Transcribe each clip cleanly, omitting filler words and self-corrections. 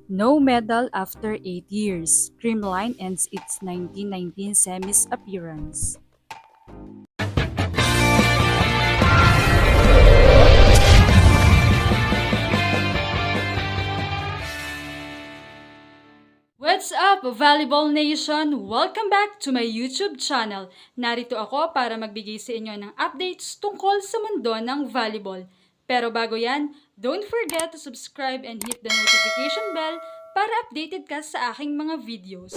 No medal after 8 years. Creamline ends its 1919 semis appearance. What's up, Volleyball Nation? Welcome back to my YouTube channel. Narito ako para magbigay sa inyo ng updates tungkol sa mundo ng volleyball. Pero bago yan, don't forget to subscribe and hit the notification bell para updated ka sa aking mga videos.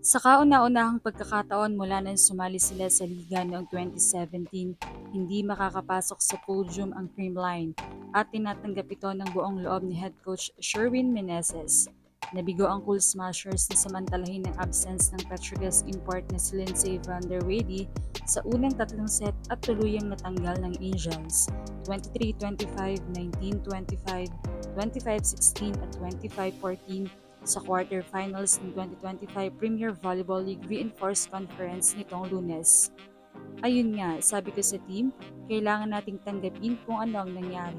Sa kauna-unahang pagkakataon mula nang sumali sila sa liga noong 2017, hindi makakapasok sa podium ang Creamline at tinatanggap ito ng buong loob ni head coach Sherwin Meneses. Nabigo ang Cool Smashers na samantalahin ng absence ng Petrogas import na si Lindsay Van der Wady sa unang tatlong set at tuluyang natanggal ng Angels 23-25, 19-25, 25-16 at 25-14 sa quarterfinals ng 2025 Premier Volleyball League Reinforced Conference nitong Lunes. Ayun nga, sabi ko sa team, kailangan nating tanggapin kung ano ang nangyari.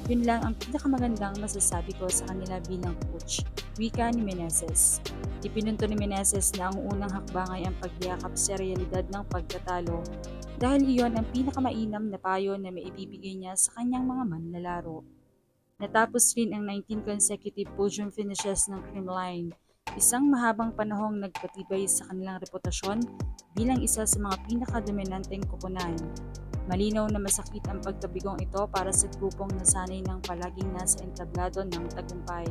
Yun lang ang pinakamagandang masasabi ko sa kanila bilang coach, wika ni Meneses. Ipinunto ni Meneses na ang unang hakbang ay ang pagyakap sa realidad ng pagkatalo dahil iyon ang pinakamainam na payo na maibibigay niya sa kanyang mga manlalaro. Natapos rin ang 19 consecutive podium finishes ng Creamline, isang mahabang panahong nagpatibay sa kanilang reputasyon bilang isa sa mga pinakadominanteng koponan. Malinaw na masakit ang pagkabigong ito para sa grupong nasanay ng palaging nasa entablado ng tagumpay.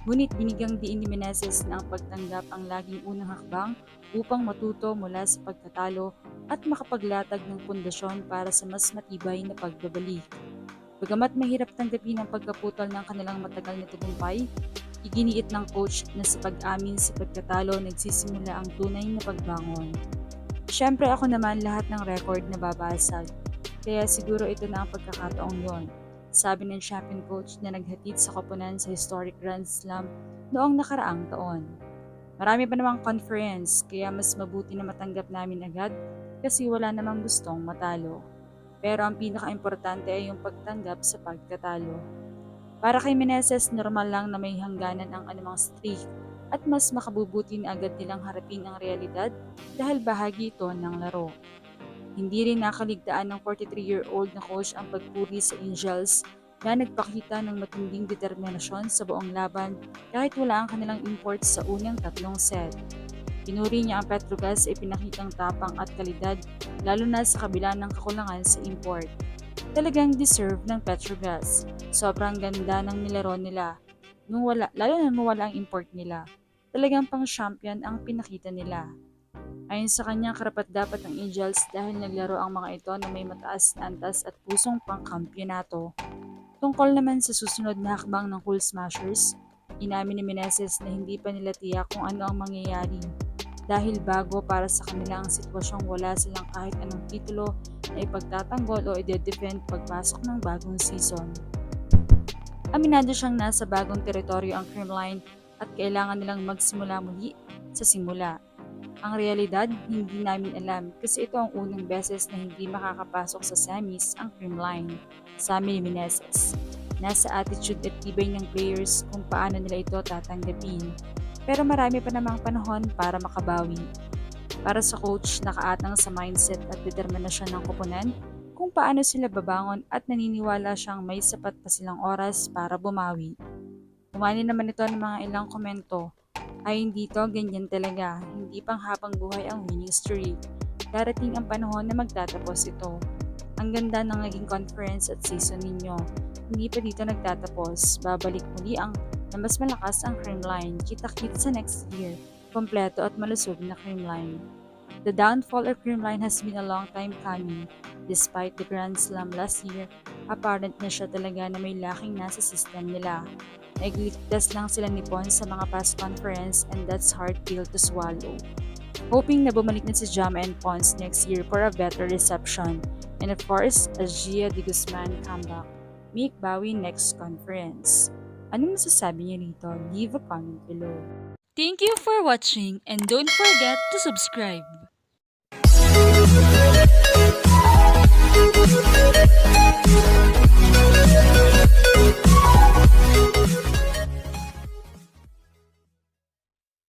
Ngunit binigyang diin ni Meneses na ang pagtanggap ang laging unang hakbang upang matuto mula sa pagtatalo at makapaglatag ng pundasyon para sa mas matibay na pagbabalik. Bagamat mahirap tanggapin ang pagkaputol ng kanilang matagal na tagumpay, iginiit ng coach na sa pag-amin sa pagkatalo nagsisimula ang tunay na pagbangon. Siyempre ako naman lahat ng record na babasag, kaya siguro ito na ang pagkakataong yon, sabi ng champion coach na naghatid sa koponan sa historic Grand Slam noong nakaraang taon. Marami pa namang conference, kaya mas mabuti na matanggap namin agad kasi wala namang gustong matalo. Pero ang pinaka-importante ay yung pagtanggap sa pagkatalo. Para kay Meneses, normal lang na may hangganan ang anumang streak at mas makabubuti na agad nilang harapin ang realidad dahil bahagi ito ng laro. Hindi rin nakaligtaan ng 43-year-old na coach ang pagpuri sa Angels na nagpakita ng matinding determinasyon sa buong laban kahit wala ang kanilang imports sa unang tatlong set. Pinuri niya ang Petrogas ay pinakitang tapang at kalidad lalo na sa kabila ng kakulangan sa import. Talagang deserve ng Petrogas. Sobrang ganda ng nilaro nila lalo na nung wala ang import nila. Talagang pang-champion ang pinakita nila. Ayon sa kanya, karapat-dapat ng Angels dahil naglaro ang mga ito na may mataas na antas at pusong pang-kampyonato. Tungkol naman sa susunod na hakbang ng Cool Smashers, inamin ni Meneses na hindi pa nila tiyak kung ano ang mangyayari dahil bago para sa kanila ang sitwasyong wala silang kahit anong titulo na ipagtatanggol o i-defend pagpasok ng bagong season. Aminado siyang nasa bagong teritoryo ang Creamline at kailangan nilang magsimula muli sa simula. Ang realidad, hindi namin alam kasi ito ang unang beses na hindi makakapasok sa semis ang Creamline, sabi ni Meneses. Nasa attitude at tibay ng players kung paano nila ito tatanggapin. Pero marami pa namang panahon para makabawi. Para sa coach, nakaatang sa mindset at determinasyon ng koponan kung paano sila babangon at naniniwala siyang may sapat pa silang oras para bumawi. Umani naman ito ng mga ilang komento, ay hindi to ganyan talaga, hindi pang habang buhay ang winning streak. Darating ang panahon na magtatapos ito. Ang ganda ng naging conference at season ninyo. Hindi pa dito nagtatapos, babalik muli ang na mas malakas ang Creamline. Kita-kit sa next year, kompleto at malusog na Creamline. The downfall of Creamline has been a long time coming. Despite the Grand Slam last year, apparent na siya talaga na may lacking nasa system nila. Nagligtas lang sila ni Pons sa mga past conference and that's hard pill to swallow. Hoping na bumalik na si Jam and Pons next year for a better reception. And of course, as Gia de Guzman comeback, make bawi next conference. Anong masasabi niyo rito? Leave a comment below. Thank you for watching and don't forget to subscribe. Thank you.